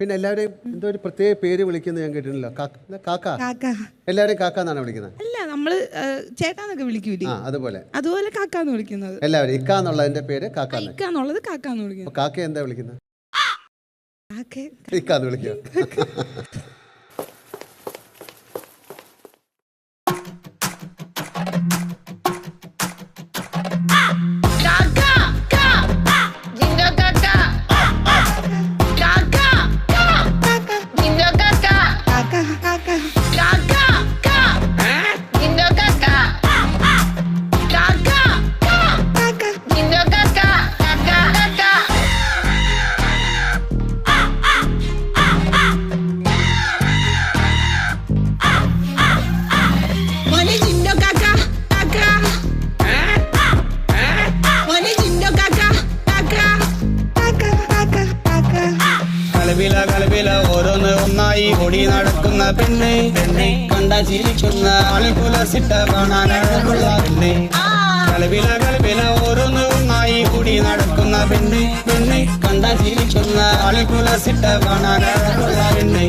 പിന്നെ എല്ലാവരെയും എന്തോ ഒരു പ്രത്യേക പേര് വിളിക്കുന്നത് ഞാൻ കേട്ടിട്ടില്ല. കാക്ക. എല്ലാവരെയും കാക്ക എന്നാണ് വിളിക്കുന്നത്. അല്ല, നമ്മള് ചേട്ടാന്നൊക്കെ വിളിക്കൂലേ, അതുപോലെ കാക്കാന്ന് വിളിക്കുന്നത്. എല്ലാവരും ഇക്ക എന്നുള്ളതിന്റെ പേര് കാക്ക എന്നുള്ളത് കാക്കാന്ന് വിളിക്കുന്നത്. കാക്ക എന്താ വിളിക്കുന്നത്? ഇക്കാന്ന് വിളിക്കുക. കലപില ഓരോന്ന് ഒന്നായി ഓടി നടക്കുന്ന പെണ്ണെ, പെണ്ണെ കണ്ട ചിരിക്കുന്ന ആളിപുലസിട്ട കാണാനുള്ള പെണ്ണെ. കലപില ഓരോന്ന് ഒന്നായി ഓടി നടക്കുന്ന പെണ്ണെ, പെണ്ണെ കണ്ട ചിരിക്കുന്ന ആളിപുലസിട്ട കാണാനുള്ള പെണ്ണെ.